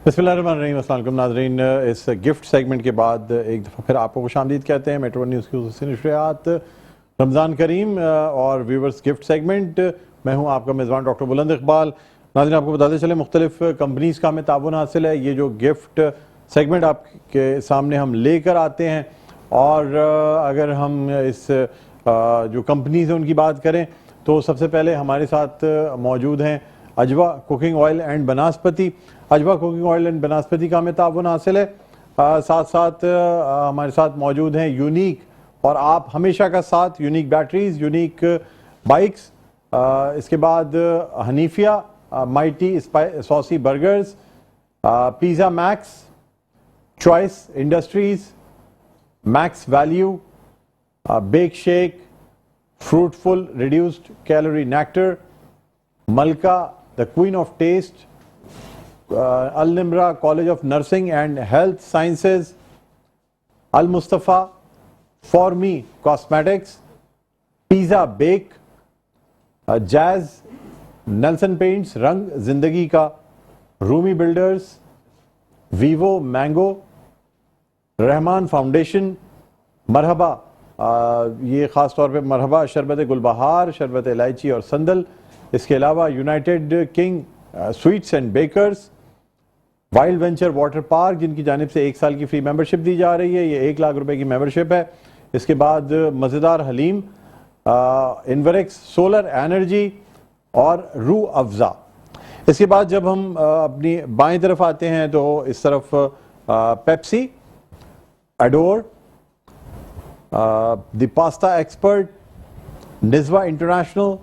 बिस्मिल्लाहिर्रहमानिर्रहीम। अस्सलाम वालेकुम नाज़रीन, इस गिफ्ट सेगमेंट के बाद एक दफ़ा फिर आपको खुशामदीद कहते हैं मेट्रो न्यूज़ की ख़ुसूसी नशरियात रमज़ान करीम और व्यूवर्स गिफ्ट सेगमेंट। मैं हूं आपका मेज़बान डॉक्टर बुलंद इकबाल। नाज़रीन, आपको बताते चले मुख्तलिफ कंपनीज़ का हमें ताबुन हासिल है। ये जो गिफ्ट सेगमेंट आपके सामने हम लेकर आते हैं और अगर हम इस जो कंपनीज़ हैं उनकी बात करें तो सबसे पहले हमारे साथ मौजूद हैं Ajwa cooking oil and Banaspati. Ajwa cooking oil and Banaspati का हमें ताबुन हासिल है। साथ साथ हमारे साथ मौजूद हैं यूनिक, और आप हमेशा का साथ, यूनिक बैटरीज, यूनिक बाइक्स। इसके बाद Hanifia, mighty saucy burgers, pizza max, choice industries, max value, bake shake, fruitful reduced calorie nectar, Malka the queen of taste, Al Nimra college of nursing and health sciences, Al Mustafa, for me cosmetics, pizza bake, jazz, Nelson paints, रंग जिंदगी का, Rumi builders, Vivo mango, Rahman foundation, Marhaba, ये ख़ास तौर पे मरहबा शरबत गुलबहार, शरबत इलायची और संदल। इसके अलावा United King Sweets and Bakers, Wild Venture Water Park जिनकी जानिब से 1 साल की फ्री मेंबरशिप दी जा रही है, ये 1 लाख रुपए की मेंबरशिप है। इसके बाद मज़ेदार हलीम, इन्वरेक्स सोलर एनर्जी और रू अफ़ज़ा। इसके बाद जब हम अपनी बाएं तरफ आते हैं तो इस तरफ Pepsi, adore, the pasta expert, Nizwa international,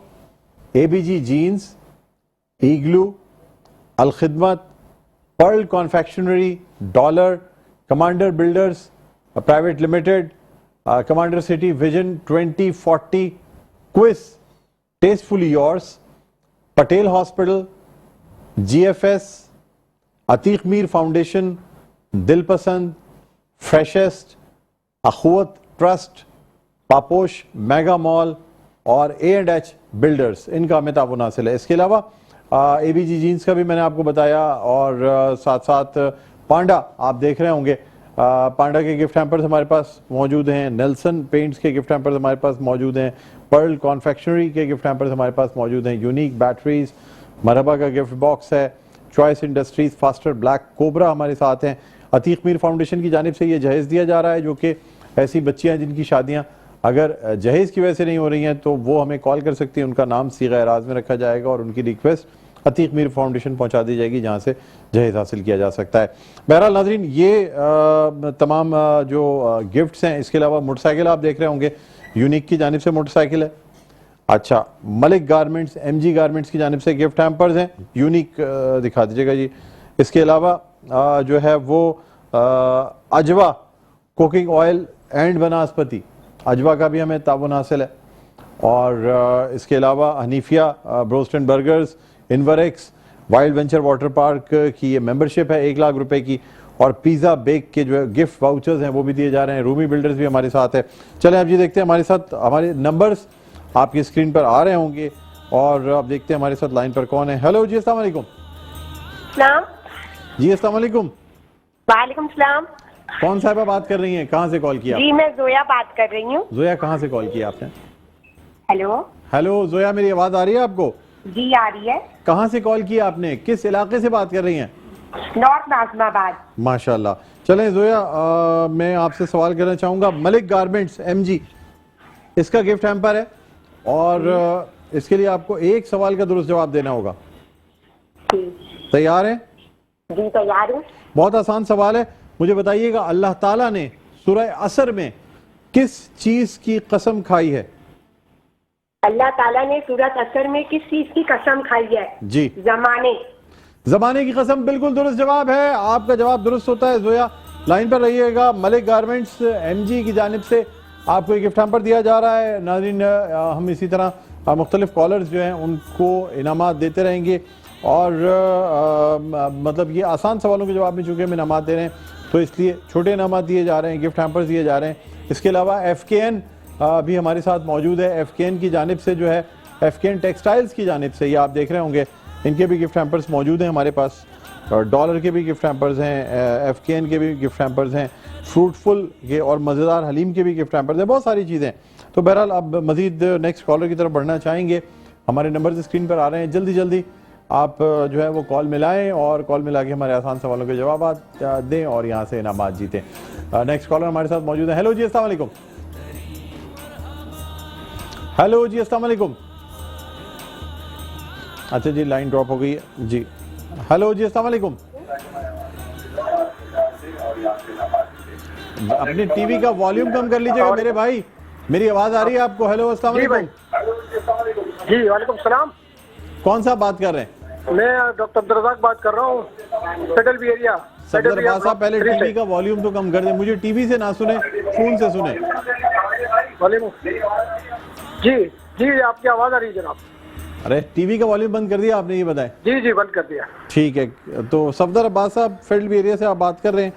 ABG jeans, igloo, Al Khidmat, pearl confectionery, dollar, commander builders private limited, commander city vision 2040, quiz, tastefully yours, Patel hospital, GFS, Atiq Mir foundation, Dilpasand, freshest, Akhuwat trust, Paposh mega mall और A&H बिल्डर्स, इनका हमें ताबुन हासिल है। इसके अलावा ABG jeans का भी मैंने आपको बताया, और साथ साथ पांडा आप देख रहे होंगे, पांडा के गिफ्ट हैम्पर्स हमारे पास मौजूद हैं, नेल्सन पेंट्स के गिफ्ट हैम्पर्स हमारे पास मौजूद हैं, पर्ल कॉन्फेक्शनरी के गिफ्ट हैम्पर्स हमारे पास मौजूद हैं, यूनिक बैटरीज, मरहबा का गिफ्ट बॉक्स है, choice industries faster black cobra हमारे साथ हैं। अतीक मीर फाउंडेशन की जानिब से ये जहेज़ दिया जा रहा है, जो कि ऐसी बच्चियाँ जिनकी शादियाँ अगर जहेज़ की वजह से नहीं हो रही हैं तो वो हमें कॉल कर सकती हैं, उनका नाम सीगा एराज में रखा जाएगा और उनकी रिक्वेस्ट अतीक मीर फाउंडेशन पहुंचा दी जाएगी, जहां से जहेज़ हासिल किया जा सकता है। बहरहाल नाज़रीन, ये तमाम जो गिफ्ट्स हैं, इसके अलावा मोटरसाइकिल आप देख रहे होंगे, यूनिक की जानिब से मोटरसाइकिल है। अच्छा, मलिक गारमेंट्स, MG गारमेंट्स की जानिब से गिफ्ट हैम्पर्स हैं, यूनिक दिखा दीजिएगा जी। इसके अलावा जो है वो अजवा कुकिंग ऑयल एंड बनास्पति, अजवा का भी हमें ताबुन हासिल है। और इसके अलावा Hanifia broast and burgers, Inverex, wild Venture Water park की ये मेंबरशिप है 1 लाख रुपए की, और पिज़्ज़ा बेक के जो गिफ्ट वाउचर्स हैं वो भी दिए जा रहे हैं। रूमी बिल्डर्स भी हमारे साथ है। चलें आप जी देखते हैं, हमारे साथ हमारे नंबर्स आपकी स्क्रीन पर आ रहे होंगे और आप देखते हैं हमारे साथ लाइन पर कौन है। हेलो जी, अस्सलाम वालेकुम। जी अस्सलाम वालेकुम। वालेकुम सलाम। कौन साहिबा बात कर रही हैं, कहाँ से कॉल किया? जी मैं जोया बात कर रही हूँ। जोया, कहाँ से कॉल किया आपने? हेलो हेलो जोया, मेरी आवाज आ रही है आपको? जी आ रही है। कहाँ से कॉल किया आपने, किस इलाके से बात कर रही हैं? नॉर्थ नाज़िमाबाद। माशाल्लाह। चलें जोया, मैं आपसे सवाल करना चाहूंगा। मलिक गारमेंट्स MG, इसका गिफ्ट हैम्पर है और इसके लिए आपको एक सवाल का दुरुस्त जवाब देना होगा। तैयार हैं? जी तैयार हूँ। बहुत आसान सवाल है, मुझे बताइएगा अल्लाह ताला ने सूरह असर में किस चीज की कसम खाई है? अल्लाह ताला ने सूरत असर में किस चीज की कसम खाई है? जी, जमाने की कसम। बिल्कुल दुरुस्त जवाब है, आपका जवाब दुरुस्त होता है। जोया लाइन पर रहिएगा। मलिक गारमेंट्स MG की जानिब से आपको गिफ्ट हैम्पर दिया जा रहा है। नाज़रीन, हम इसी तरह मुख्तलिफ कॉलर्स जो हैं उनको इनामात देते रहेंगे, और मतलब ये आसान सवालों के जवाब में चूंकि हम इनामात दे रहे हैं तो इसलिए छोटे इनामात दिए जा रहे हैं, गिफ्ट हैम्पर्स दिए जा रहे हैं। इसके अलावा FKN भी हमारे साथ मौजूद है। FKN की जानिब से जो है, FKN टेक्सटाइल्स की जानिब से, ये आप देख रहे होंगे, इनके भी गिफ्ट हैम्पर्स मौजूद हैं हमारे पास। और डॉलर के भी गिफ्ट हैम्पर्स हैं, FKN के भी गिफ्ट हैम्पर्स हैं, फ्रूटफुल के और मज़ेदार हलीम के भी गिफ्ट हैम्पर्स हैं, बहुत सारी चीज़ें। तो बहरहाल अब मज़ीद नेक्स्ट कॉलर की तरफ बढ़ना चाहेंगे। हमारे नंबर स्क्रीन पर आ रहे हैं, जल्दी जल्दी आप जो है वो कॉल मिलाएं और कॉल मिला के हमारे आसान सवालों के जवाब दें और यहाँ से इनामात जीतें। नेक्स्ट कॉलर हमारे साथ मौजूद है। हेलो जी, अस्सलाम वालेकुम। हेलो जी, अस्सलाम वालेकुम। अच्छा जी, लाइन ड्रॉप हो गई है जी। हेलो जी, अस्सलाम वालेकुम। अपने टीवी का वॉल्यूम कम कर लीजिएगा मेरे भाई, मेरी आवाज आ रही है आपको? हेलो, अस्सलाम वालेकुम। जी वालेकुम सलाम। कौन सा बात कर रहे हैं? मैं डॉक्टर अब्दुल रज़ाक बात कर रहा हूँ, Federal B Area. Safdar Abbas साहब, पहले टीवी का वॉल्यूम तो कम कर दें, मुझे टीवी से ना सुने, फोन से सुने। जी जी, आपकी आवाज आ रही है जनाब। अरे टीवी का वॉल्यूम बंद कर दिया आपने, ये बताएं। जी जी, बंद कर दिया। ठीक है, तो सफदर अब्बास साहब फेडरल बी एरिया से आप बात कर रहे हैं,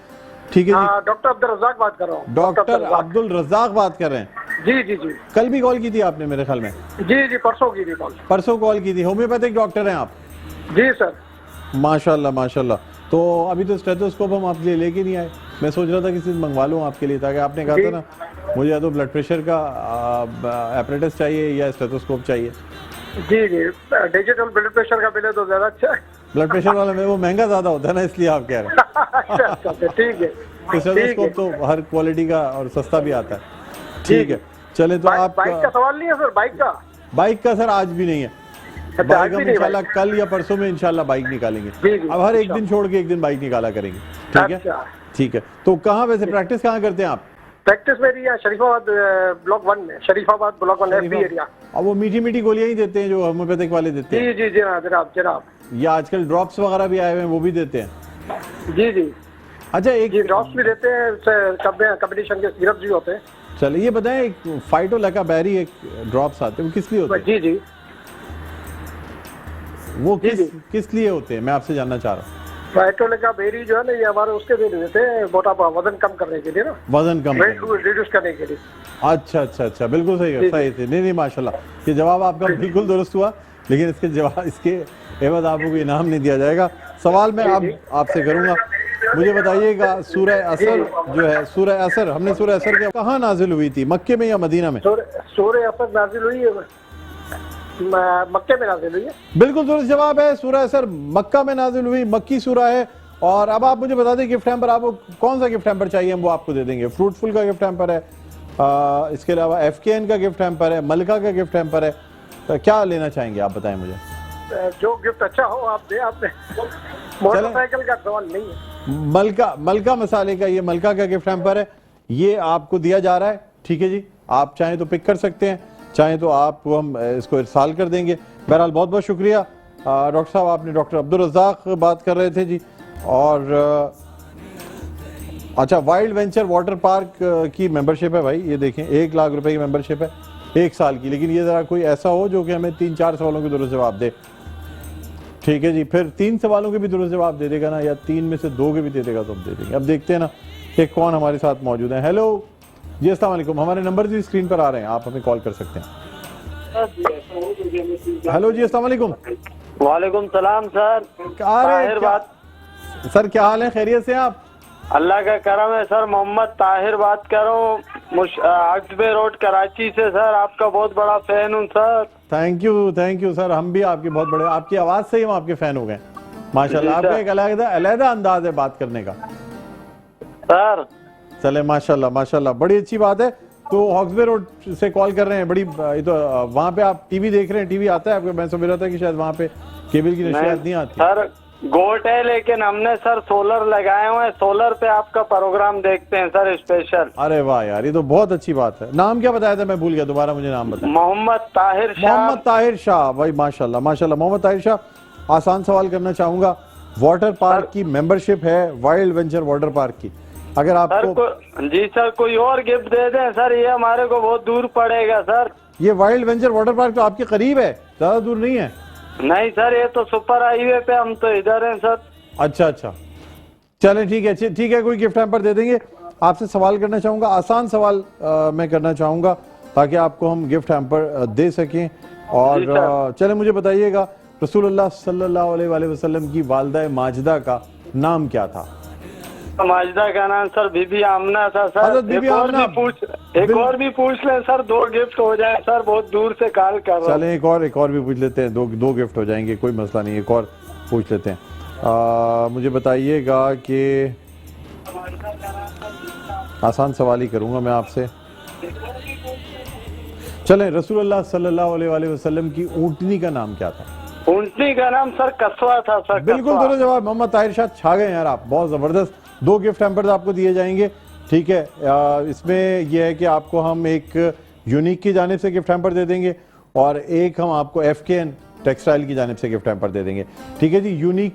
ठीक है जी? डॉक्टर अब्दुल रज़ाक बात कर रहा हूँ। डॉक्टर अब्दुल रज़ाक बात कर रहे हैं? जी जी जी। कल भी कॉल की थी आपने मेरे ख्याल में? जी जी, परसों की थी कॉल। परसों कॉल की थी। होम्योपैथिक डॉक्टर हैं आप? जी सर। माशाल्लाह माशाल्लाह। तो अभी तो स्टेथोस्कोप हम आपके लिए लेके नहीं आए, मैं सोच रहा था किसी से मंगवा लूँ आपके लिए, ताकि आपने कहा था ना मुझे या तो ब्लड प्रेशर का एपरेटस चाहिए या स्टेथोस्कोप चाहिए। जी जी, डिजिटल ब्लड प्रेशर का मिले तो ज्यादा अच्छा है। ब्लड प्रेशर वाला में वो महंगा ज्यादा होता है ना, इसलिए आप कह रहे हैं। अच्छा, ठीक है। स्टेथोस्कोप तो हर क्वालिटी का और सस्ता भी आता है। ठीक है, चले तो आप बाइक का सवाल नहीं है सर? बाइक का सर आज भी नहीं है। बाइक हम इंशाल्लाह कल या परसों में इंशाल्लाह बाइक निकालेंगे। अब हर एक दिन छोड़ के एक दिन बाइक निकाला करेंगे, ठीक है? ठीक है, तो कहाँ वैसे प्रैक्टिस कहाँ करते हैं आप? प्रैक्टिस मेरी है शरीफाबाद ब्लॉक 1 में, शरीफाबाद ब्लॉक 1 FB एरिया। और वो मीठी मीठी गोलियां ही देते हैं जो होम्योपैथिक वाले देते हैं? जी जी जनाब जनाब। या आजकल ड्रॉप्स वगैरह भी आए हुए हैं, वो भी देते हैं? जी जी। अच्छा, एक ड्रॉप्स भी देते हैं, कॉम्बिनेशन के सिरप भी होते हैं। चलिए ये बताएं, एक फाइटोलैका बैरी एक ड्रॉप्स आते हैं, वो किस लिए होते हैं? जी जी, वो किस लिए होते हैं, मैं आपसे जानना चाह रहा हूँ। फाइटोलैका बेरी जो है ना, ये हमारे उसके लिए देते हैं, मोटापा वजन कम करने के लिए ना, वजन कम रिड्यूस करने के लिए। अच्छा अच्छा अच्छा, बिल्कुल सही सही थे। नहीं नहीं, माशाल्लाह, ये जवाब आपका बिल्कुल दुरुस्त हुआ, लेकिन इसके जवाब इसके एवज आपको इनाम नहीं दिया जाएगा। सवाल मैं अब आपसे करूंगा, मुझे बताइएगा सूरह असर जो है, सूरह असर, हमने सूरह असर के कहाँ नाजिल हुई थी, मक्के में या मदीना में? सूरह असर नाजिल हुई है मक्के में नाजिल हुई है। बिल्कुल दुरुस्त जवाब है, सूरह असर मक्का में नाजिल हुई, मक्की सूरह है। और अब आप मुझे बता दें गिफ्ट हैम्पर, आपको कौन सा गिफ्ट हैम्पर चाहिए, हम वो आपको दे देंगे। फ्रूटफुल का गिफ्ट हैम्पर है, इसके अलावा FKN का गिफ्ट हैम्पर है, मलका का गिफ्ट हैम्पर है, तो क्या लेना चाहेंगे आप बताएं मुझे? जो गिफ्ट अच्छा हो आप दे। आपने मोटरसाइकिल का सवाल नहीं है। मलका मसाले का, ये मलका का गिफ्ट हैम्पर है, ये आपको दिया जा रहा है, ठीक है जी? आप चाहें तो पिक कर सकते हैं, चाहें तो आपको हम इसको इरसाल कर देंगे। बहरहाल बहुत बहुत शुक्रिया डॉक्टर साहब, आपने डॉक्टर अब्दुल रज़ाक बात कर रहे थे जी। और अच्छा, वाइल्ड वेंचर वाटर पार्क की मेंबरशिप है भाई, ये देखें 1 लाख रुपए की मेंबरशिप है 1 साल की, लेकिन ये ज़रा कोई ऐसा हो जो कि हमें 3-4 सवालों के दुरुस्त जवाब दे, ठीक है जी? फिर 3 सवालों के भी दुरुस्त जवाब दे देगा ना, या 3 में से 2 के भी दे देगा तो हम दे देंगे। अब देखते हैं ना कि कौन हमारे साथ मौजूद है। हेलो जी, अस्सलाम वालेकुम। हमारे नंबर जी स्क्रीन पर आ रहे हैं, आप हमें कॉल कर सकते हैं। हेलो जी, अस्सलाम वालेकुम। वालेकुम सलाम सर। ताहिर बात। सर क्या हाल है, खैरियत से आप? अल्लाह का करम है सर, मोहम्मद ताहिर बात कर रहा हूँ, अक्सबे रोड कराची से सर, आपका बहुत बड़ा फैन हूँ सर। थैंक यू सर, हम भी आपके बहुत बड़े, आपकी आवाज से ही हम आपके फैन हो गए माशाल्लाह। आपका एक अलग अंदाज है बात करने का सर। चले माशाल्लाह माशाल्लाह, बड़ी अच्छी बात है। तो हॉक्सबे रोड से कॉल कर रहे हैं, बड़ी तो वहाँ पे आप टीवी देख रहे हैं, टीवी आता है आपको? मैं समझ रहा था कि शायद वहाँ पे केबल की नशियात नहीं आती सर। गोट है, लेकिन हमने सर सोलर लगाए हुए हैं, सोलर पे आपका प्रोग्राम देखते हैं सर स्पेशल। अरे वाह यार, ये तो बहुत अच्छी बात है। नाम क्या बताया था, मैं भूल गया, दोबारा मुझे नाम बताया। मोहम्मद ताहिर शाह। मोहम्मद ताहिर शाह भाई, माशाल्लाह माशाल्लाह। मोहम्मद ताहिर शाह, आसान सवाल करना चाहूंगा, वाटर पार्क की मेंबरशिप है, वाइल्ड वेंचर वाटर पार्क की, अगर आपको जी सर कोई और गिफ्ट दे दें सर, ये हमारे को बहुत दूर पड़ेगा सर। ये वाइल्ड वेंचर वाटर पार्क तो आपके करीब है, ज्यादा दूर नहीं है। नहीं सर, ये तो सुपर हाईवे पे, हम तो इधर हैं सर। अच्छा अच्छा, चलें ठीक है, कोई गिफ्ट हैम्पर दे देंगे। आपसे सवाल करना चाहूंगा, आसान सवाल मैं करना चाहूंगा ताकि आपको हम गिफ्ट हैम्पर दे सकें। और चले मुझे बताइएगा, रसूलुल्लाह सल्लल्लाहु अलैहि वसल्लम की वालिदा माजिदा का नाम क्या था? माजिदा का नाम सर बीबी आमना था सर। हज़रत बीबी आमना। एक और भी पूछ लें सर, 2 गिफ्ट हो जाए सर, बहुत दूर से कॉल कर रहा हूं। चलें एक और भी पूछ लेते हैं, दो गिफ्ट हो जाएंगे, कोई मसला नहीं, एक और पूछ लेते हैं। मुझे बताइएगा कि आसान सवाल ही करूंगा मैं आपसे। चलें, रसूलुल्लाह सल्लल्लाहु अलैहि वसल्लम की ऊँटनी का नाम क्या था? ऊँटनी का नाम सर कस्वा था सर। बिल्कुल दुरुस्त जवाब। मोहम्मद ताहिर शाह, छा गए यार आप, बहुत ज़बरदस्त। 2 गिफ्ट हैम्पर्स आपको दिए जाएंगे, ठीक है। इसमें यह है कि आपको हम एक यूनिक की जानिब से गिफ्ट हैम्पर दे देंगे और एक हम आपको FKN टेक्सटाइल की जानिब से गिफ्ट हैम्पर दे देंगे, ठीक है जी। यूनिक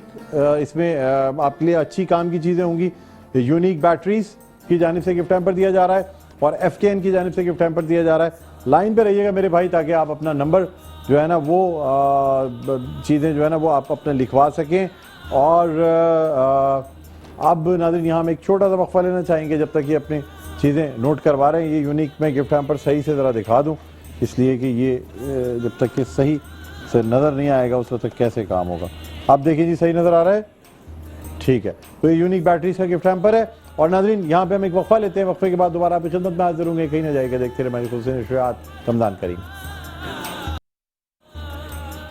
इसमें आपके लिए अच्छी काम की चीज़ें होंगी। यूनिक बैटरीज की जानिब से गिफ्ट हैम्पर दिया जा रहा है और FKN की जानिब से गिफ्ट हैम्पर दिया जा रहा है। लाइन पे रहिएगा मेरे भाई, ताकि आप अपना नंबर जो है ना वो चीज़ें जो है ना वो आप अपने लिखवा सकें। और अब नाज़रीन यहाँ हम एक छोटा सा वक्फा लेना चाहेंगे जब तक ये अपनी चीज़ें नोट करवा रहे हैं। ये यूनिक मैं गिफ्ट हैम्पर सही से ज़रा दिखा दूँ, इसलिए कि ये जब तक ये सही से नज़र नहीं आएगा उस वक्त तक कैसे काम होगा। आप देखिए जी, सही नज़र आ रहा है, ठीक है। तो ये यूनिक बैटरीज का गिफ्ट हैम्पर है। और नाज़रीन यहाँ पे हम एक वक्फा लेते हैं, वक्फे के बाद दोबारा आपकी खिदमत में हाजिर होंगे, कहीं ना जाएगा। देखते रहे हमारी खुशियात रमज़ान करीम।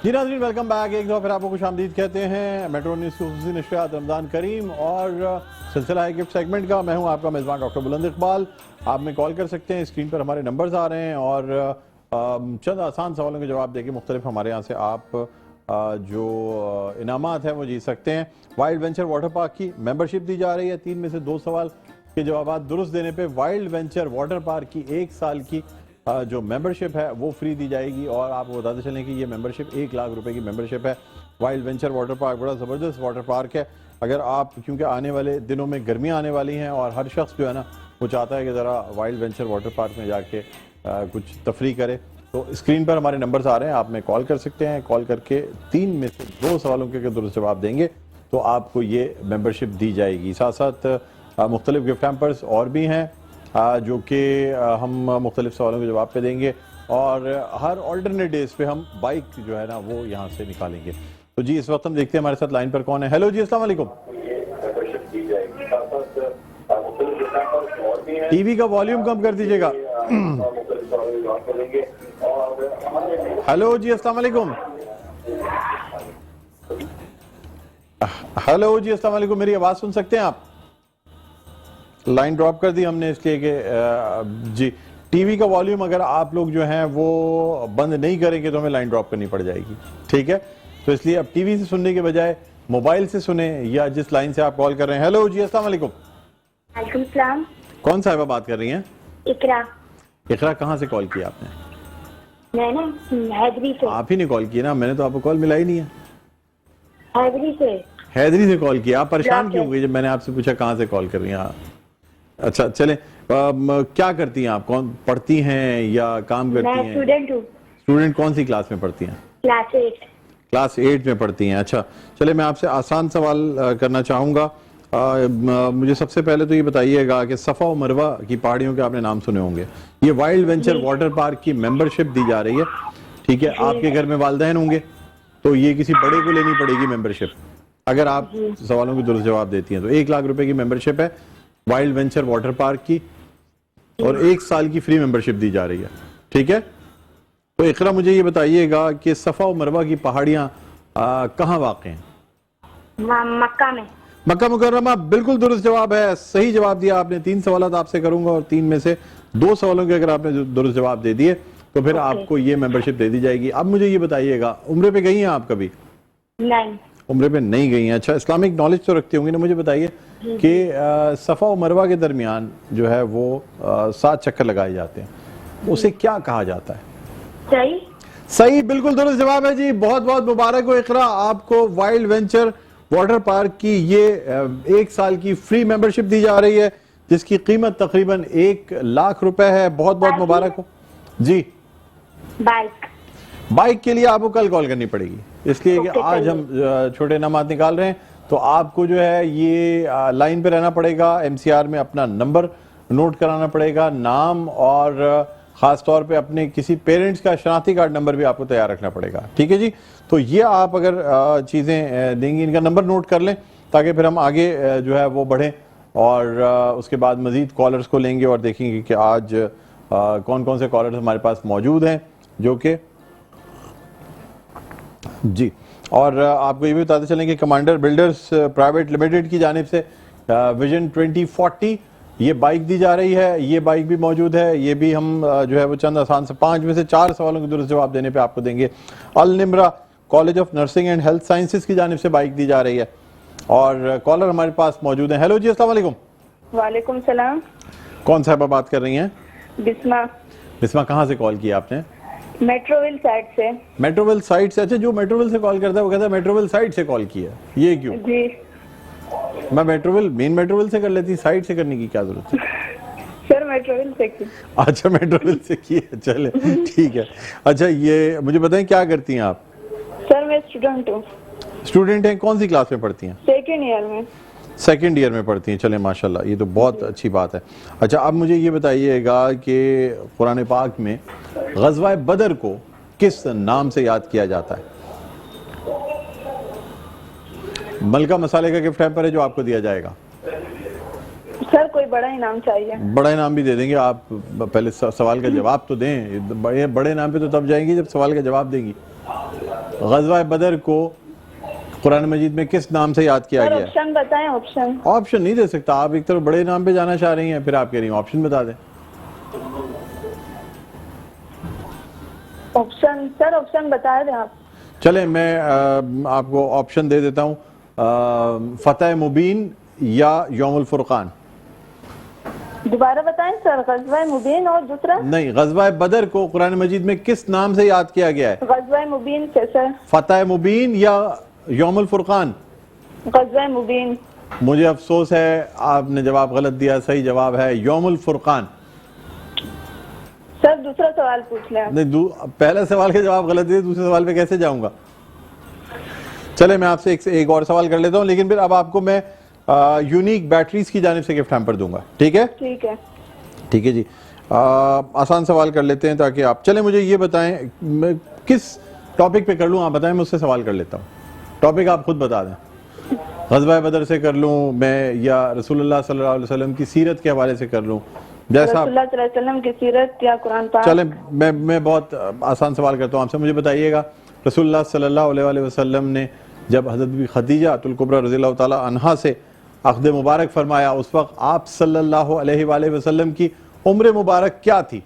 जी नाज़रीन, वेलकम बैक। एक दफ़ा फिर आपको खुशामदीद कहते हैं मेट्रो न्यूज़ की खुसूसी नशरियात रमज़ान करीम और सिलसिला है गिफ्ट सेगमेंट का। मैं हूँ आपका मेज़बान डॉक्टर बुलंद इकबाल। आप में कॉल कर सकते हैं, स्क्रीन पर हमारे नंबर्स आ रहे हैं और चंद आसान सवालों के जवाब देके मुख्तलिफ हमारे यहाँ से आप जो इनामात हैं वो जीत सकते हैं। वाइल्ड वेंचर वाटर पार्क की मेंबरशिप दी जा रही है। 3 में से 2 सवाल के जवाब दुरुस्त देने पे वाइल्ड वेंचर वाटर पार्क की 1 साल की जो मेंबरशिप है वो फ्री दी जाएगी। और आपको बताते चलें कि ये मेंबरशिप 1 लाख रुपए की मेंबरशिप है। वाइल्ड वेंचर वाटर पार्क बड़ा ज़बरदस्त वाटर पार्क है। अगर आप, क्योंकि आने वाले दिनों में गर्मियाँ आने वाली हैं और हर शख्स जो है ना वो चाहता है कि ज़रा वाइल्ड वेंचर वाटर पार्क में जाके कुछ तफरी करे, तो स्क्रीन पर हमारे नंबर्स आ रहे हैं, आप में कॉल कर सकते हैं। कॉल करके 3 में से 2 सवालों के अगर दुरुस्त जवाब देंगे तो आपको ये मेंबरशिप दी जाएगी। साथ साथ मुख्तलिफ गिफ्ट हैम्पर्स और भी हैं जो कि हम मुख्तलिफ सवालों के जवाब पे देंगे और हर ऑल्टरनेट डेज पे हम बाइक जो है ना वो यहाँ से निकालेंगे। तो जी इस वक्त हम देखते हैं हमारे साथ लाइन पर कौन है। हेलो जी, अस्सलाम वालेकुम। टीवी का वॉल्यूम कम कर दीजिएगा। हेलो जी, अस्सलाम वालेकुम। हेलो जी, अस्सलाम वालेकुम। मेरी आवाज सुन सकते हैं आप? लाइन ड्रॉप कर दी हमने इसलिए कि जी टीवी का वॉल्यूम अगर आप लोग जो हैं वो बंद नहीं करेंगे तो हमें लाइन ड्रॉप करनी पड़ जाएगी, ठीक है। तो इसलिए अब टीवी से सुनने के बजाय मोबाइल से सुने या जिस लाइन से आप कॉल कर रहे हैं। हेलो जी, अस्सलाम वालेकुम। वालेकुम सलाम। कौन साहिबा बात कर रही हैं? इकरा। इकरा, कहाँ से कॉल किया आपने? मैं ना हैदरी से। आप ही ने कॉल किया ना, मैंने तो आपको कॉल मिला ही नहीं है। हैदरी से। हैदरी से कॉल किया। आप परेशान क्यों हो गई जब मैंने आपसे पूछा कहाँ से कॉल कर रही हैं? अच्छा चलें, क्या करती हैं आप? कौन पढ़ती हैं या काम करती हैं? मैं स्टूडेंट हूँ। स्टूडेंट कौन सी क्लास में पढ़ती हैं? क्लास 8। क्लास 8 में पढ़ती हैं। अच्छा चले, मैं आपसे आसान सवाल करना चाहूँगा। मुझे सबसे पहले तो ये बताइएगा कि सफ़ा और मरवा की पहाड़ियों के आपने नाम सुने होंगे। ये वाइल्ड वेंचर वाटर पार्क की मेंबरशिप दी जा रही है, ठीक है। आपके घर में वालिदैन होंगे तो ये किसी बड़े को लेनी पड़ेगी मेंबरशिप। अगर आप सवालों के दुरुस्त जवाब देती हैं तो 1 लाख रुपए की मेंबरशिप है वाइल्ड वेंचर वाटर पार्क की और 1 साल की फ्री मेंबरशिप दी जा रही है, ठीक है। तो इकरा मुझे ये बताइएगा कि सफ़ा और मरवा की पहाड़ियाँ कहाँ वाक़ हैं? मक्का में। मक्का मुकर्रमा, बिल्कुल दुरुस्त जवाब है। सही जवाब दिया आपने। 3 सवाल आपसे करूंगा और 3 में से 2 सवालों के अगर आपने दुरुस्त जवाब दे दिए तो फिर आपको ये मेंबरशिप दे दी जाएगी। अब मुझे ये बताइएगा, उम्रे पे गई हैं आप कभी? नहीं। उम्रे पे नहीं गई हैं। अच्छा, इस्लामिक नॉलेज तो रखती होंगी ना। मुझे बताइए कि सफ़ा और मरवा के दरमियान जो है वो 7 चक्कर लगाए जाते हैं, उसे क्या कहा जाता है? सही। सही, बिल्कुल दुरुस्त जवाब है जी। बहुत बहुत मुबारक हो इकरा, आपको वाइल्ड वेंचर वाटर पार्क की ये 1 साल की फ्री मेंबरशिप दी जा रही है जिसकी कीमत तकरीबन 1 लाख रुपए है। बहुत बहुत मुबारक हो जी। बाइक के लिए आपको कल कॉल करनी पड़ेगी, इसलिए कि आज हम छोटे इनामात निकाल रहे हैं। तो आपको जो है ये लाइन पे रहना पड़ेगा, MCR में अपना नंबर नोट कराना पड़ेगा, नाम और ख़ास तौर पे अपने किसी पेरेंट्स का शनाख्ती कार्ड नंबर भी आपको तैयार रखना पड़ेगा। ठीक है जी, तो ये आप अगर चीज़ें देंगी, इनका नंबर नोट कर लें ताकि फिर हम आगे जो है वो बढ़ें और उसके बाद मज़ीद कॉलर्स को लेंगे और देखेंगे कि आज कौन कौन से कॉलर्स हमारे पास मौजूद हैं जो कि जी। और आपको ये भी बताते चलें कि कमांडर बिल्डर्स प्राइवेट लिमिटेड की जानिब से विजन 2040 ये बाइक दी जा रही है, ये बाइक भी मौजूद है। ये भी हम जो है वो चंद आसान से 5 में से 4 सवालों के दुरुस्त जवाब देने पे आपको देंगे। Al Nimra college of nursing and health sciences की जानिब से बाइक दी जा रही है और कॉलर हमारे पास मौजूद है। हेलो जी, अस्सलाम वालेकुम। वालेकुम सलाम। कौन साहबा बात कर रही हैं? बिस्मा। बिस्मा, कहाँ से कॉल किया आपने? मेट्रोविल साइड से। मेट्रोविल साइड से? अच्छा, जो मेट्रोविल से कॉल करता है वो कहता है मेट्रोविल साइड से कॉल किया, ये क्यों? जी, मैं मेट्रोविल मेन मेट्रोविल से कर लेती, साइड से करने की क्या जरूरत है? सर मेट्रोविल से की। अच्छा, मेट्रोविल से की है, चले ठीक है। अच्छा, ये मुझे बताएं क्या करती हैं आप? सर मैं स्टूडेंट हूँ। स्टूडेंट हैं? कौन सी क्लास में पढ़ती हैं? सेकेंड ईयर में। सेकेंड ईयर में पढ़ती हैं, चले माशाल्लाह, ये तो बहुत अच्छी बात है। अच्छा, अब मुझे ये बताइएगा कि कुरान पाक में ग़ज़वा बदर को किस नाम से याद किया जाता है? मलका मसाले का गिफ्ट हैम्पर है जो आपको दिया जाएगा। सर कोई बड़ा इनाम चाहिए। बड़ा इनाम भी दे देंगे, आप पहले सवाल का जवाब तो दें। बड़े इनाम पे तो तब जाएंगी जब सवाल का जवाब देंगी। ग़ज़वा बदर को कुरान मजीद में किस नाम से याद किया गया है? ऑप्शन बताएं। ऑप्शन? ऑप्शन नहीं दे सकता, आप एक तरफ बड़े नाम पे जाना चाह रही हैं, फिर आप कह रही हैं ऑप्शन बता दें। ऑप्शन? सर ऑप्शन बता दें आप। चले मैं आपको ऑप्शन दे देता हूँ, फतह मुबीन या यौमुल फुरकान। दोबारा बताएं सर। ग़ज़वा मुबीन और दूसरा? नहीं, ग़ज़वा बदर को कुरान मजीद में किस नाम से याद किया गया है? ग़ज़वा मुबीन से सर। फतह मुबीन या यौमुल फुरकान? ग़ज़वा मुबीन। मुझे अफसोस है, आपने जवाब गलत दिया। सही जवाब है यौमुल फुरकान। सर दूसरा सवाल पूछ लें। नहीं, पहले सवाल के जवाब गलत दिए, दूसरे सवाल पे कैसे जाऊंगा? चले मैं आपसे एक और सवाल कर लेता हूं, लेकिन फिर अब आपको मैं यूनिक बैटरीज की जानिब से गिफ्ट हैम्पर दूंगा। ठीक है? ठीक है। ठीक है जी। आसान सवाल कर लेते हैं ताकि आप, चले मुझे ये बताएं मैं किस टॉपिक पे कर लूं, आप बताएं, मैं उससे सवाल कर लेता हूं। टॉपिक आप खुद बता दें। ग़ज़वा बदर से कर लूं मैं, या रसूलुल्लाह सल्लल्लाहु अलैहि वसल्लम की सीरत के हवाले से कर लूं, जैसा रसूलुल्लाह सल्लल्लाहु अलैहि वसल्लम की सीरत या कुरान पाक? चले मैं बहुत आसान सवाल करता हूं आपसे। मुझे बताइएगा, रसूलुल्लाह सल्लल्लाहु अलैहि वसल्लम ने जब हज़रत खदीजा तुल कुबरा रज़ियल्लाहु ताला अन्हा से अक़्द मुबारक फरमाया, उस वक्त आप सल्लल्लाहु अलैहि वसल्लम की उम्र मुबारक क्या थी?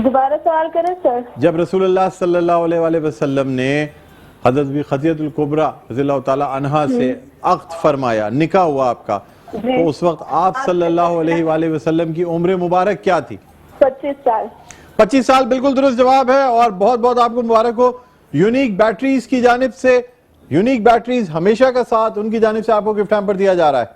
दोबारा सवाल करें सर। जब रसूलुल्लाह सल्लल्लाहु अलैहि वसल्लम ने हज़रत खदीजा तुल कुबरा रज़ियल्लाहु ताला अन्हा से अक़्द फरमाया, निकाह हुआ आपका, तो उस वक्त आप सल्लल्लाहु अलैहि वसल्लम की उम्र मुबारक क्या थी? 25 साल। 25 साल बिल्कुल दुरुस्त जवाब है और बहुत बहुत आपको मुबारक हो। यूनिक बैटरीज की जानिब से, यूनिक बैटरीज हमेशा का साथ, उनकी जानिब से आपको गिफ्ट हैम्पर दिया जा रहा है।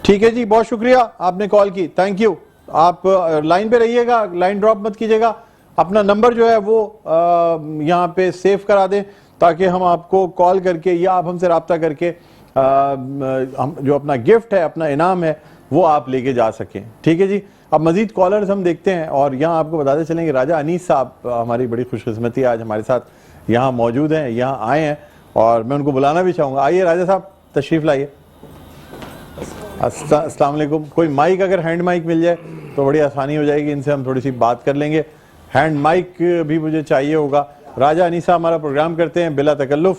ठीक है जी, बहुत शुक्रिया आपने कॉल की, थैंक यू। आप लाइन पे रहिएगा, लाइन ड्रॉप मत कीजिएगा। अपना नंबर जो है वो यहाँ पे सेव करा दें ताकि हम आपको कॉल करके या आप हमसे रब्ता करके हम जो अपना गिफ्ट है, अपना इनाम है, वो आप लेके जा सकें। ठीक है जी। अब मजीद कॉलर्स हम देखते हैं और यहाँ आपको बताते चलेंगे राजा अनीस साहब हमारी बड़ी खुशकिस्मती आज हमारे साथ यहाँ मौजूद हैं, यहाँ आए हैं और मैं उनको बुलाना भी चाहूँगा। आइए राजा साहब, तशरीफ लाइए। अस्सलाम वालेकुम। कोई माइक अगर हैंड माइक मिल जाए तो बड़ी आसानी हो जाएगी, इनसे हम थोड़ी सी बात कर लेंगे। हैंड माइक भी मुझे चाहिए होगा। राजा अनीसा हमारा प्रोग्राम करते हैं बिला तकल्लुफ़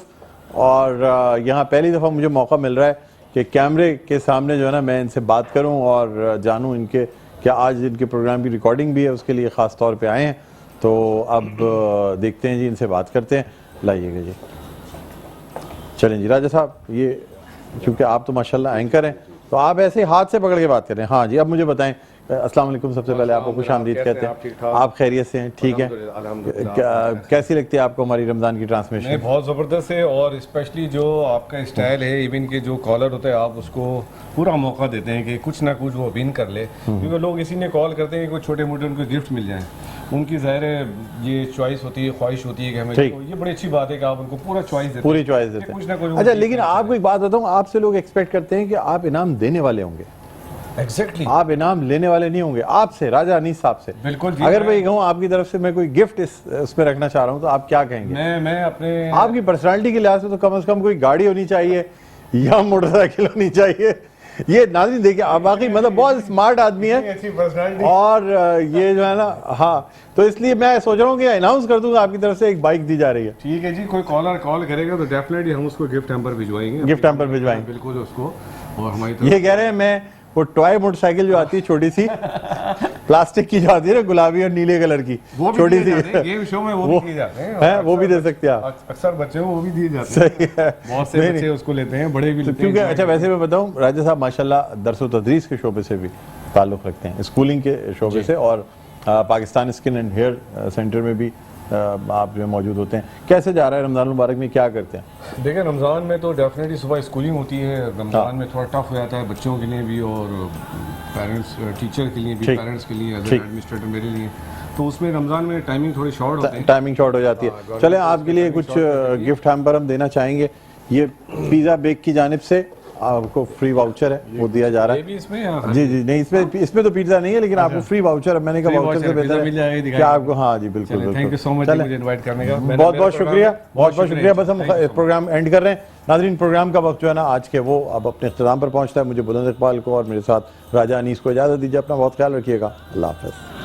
और यहाँ पहली दफ़ा मुझे मौका मिल रहा है कि कैमरे के सामने जो है ना मैं इनसे बात करूँ और जानूँ इनके क्या आज इनके प्रोग्राम की रिकॉर्डिंग भी है, उसके लिए ख़ास तौर पे आए हैं। तो अब देखते हैं जी, इनसे बात करते हैं। लाइएगा जी, चलें जी राजा साहब। ये क्योंकि आप तो माशाल्लाह एंकर हैं तो आप ऐसे हाथ से पकड़ के बात करें। हाँ जी, अब मुझे बताएं। अस्सलाम वालेकुम, सबसे पहले आपको खुश आमदीद कहते हैं। आप खैरियत से हैं? ठीक है। कैसी लगती है आपको हमारी रमज़ान की ट्रांसमिशन? बहुत ज़बरदस्त है और स्पेशली जो आपका स्टाइल है, इवन के जो कॉलर होता है आप उसको पूरा मौका देते हैं कि कुछ ना कुछ वो विन कर ले, क्योंकि लोग इसी ने कॉल करते हैं कि कोई छोटे मोटे उनको गिफ्ट मिल जाए। उनकी ज़ाहिर है ये चॉइस होती है, ख्वाहिश होती है कि हमें, तो ये बड़ी अच्छी बात है कि आप उनको पूरा चॉइस देते हैं, पूरी चॉइस देते हैं। कुछ ना कुछ। अच्छा, लेकिन आपको एक बात बताऊँ, आपसे लोग एक्सपेक्ट करते हैं कि आप इनाम देने वाले होंगे। एग्जैक्टली आप इनाम लेने वाले नहीं होंगे, आपसे, राजा अनीस साहब से। बिल्कुल जी, अगर मैं- भाई कहूँ आपकी तरफ से मैं कोई गिफ्ट उसमें रखना चाह रहा हूँ तो आप क्या कहेंगे? मैं अपने आपकी पर्सनालिटी के लिहाज से तो कम से कम कोई गाड़ी होनी चाहिए या मोटरसाइकिल होनी चाहिए। ये नाज़रीन देखिए, आप वाकई मतलब बहुत स्मार्ट आदमी है ऐसी पर्सनालिटी और ये जो है ना, हाँ, तो इसलिए मैं सोच रहा हूँ कि अनाउंस कर दूंगा आपकी तरफ से एक बाइक दी जा रही है। ठीक है जी, कोई कॉलर कॉल करेगा तो डेफिनेटली हम उसको गिफ्ट हैम्पर भिजवाएंगे, गिफ्ट हैम्पर भिजवाएंगे। बिल्कुल उसको। और हमारी तरफ ये कह रहे हैं मैं वो टॉय मोटरसाइकिल जो आती है छोटी सी प्लास्टिक की जो आती है ना, गुलाबी और नीले कलर की, वो भी छोटी दिए सी जाते हैं, गेम शो में वो भी दिए जाते हैं, हैं, वो भी दे सकते हैं आप। अक्सर बच्चे वो भी दिए जाते हैं। सही है, बहुत से नहीं, बच्चे उसको लेते हैं, बड़े भी तो लेते हैं। क्योंकि अच्छा, वैसे मैं बताऊं, राजा साहब माशाल्लाह दरस व तदरीस के शोबे से भी ताल्लुक़ रखते हैं, स्कूलिंग के शोबे से, और Pakistan skin and hair centre में भी आप जो मौजूद होते हैं। कैसे जा रहा है रमज़ान मुबारक में, क्या करते हैं? देखिए, रमज़ान में तो डेफिनेटली सुबह स्कूलिंग होती है, रमज़ान में थोड़ा टफ हो जाता है बच्चों के लिए भी और पेरेंट्स टीचर के लिए भी, ठीक। पेरेंट्स के लिए, एज ठीक। एडमिनिस्ट्रेटर मेरे लिए, तो उसमें रमज़ान में टाइमिंग थोड़ी शॉर्ट होती है। टाइमिंग शॉर्ट हो जाती है। चलें, आपके लिए कुछ गिफ्ट हैम्पर हम देना चाहेंगे। ये पिज़्ज़ा बेक की जानिब से आपको फ्री वाउचर है, वो दिया जा रहा ये भी इसमें या है। जी जी, नहीं, इसमें तो पिज़्ज़ा नहीं है, लेकिन आपको फ्री वाउचर, अब मैंने कहा Free वाउचर से voucher, बेहतर पिज़्ज़ा मिल जाएगा, है दिखाइए। कि आपको, हाँ जी बिल्कुल थैंक यू बिल्कुल। सो मच चलें, मुझे इनवाइट करने का। बहुत बहुत शुक्रिया, बहुत बहुत शुक्रिया। बस हम Thank you so much। Programme end कर रहे हैं। नाज़रीन, प्रोग्राम का वक्त जो है ना आज के, वो अब अपने इख्तिताम पर पहुंचता है। मुझे बुलंद इकबाल को और मेरे साथ राजा अनीस को इजाज़त दीजिए। अपना बहुत ख्याल रखिएगा। अल्लाह हाफ़िज़।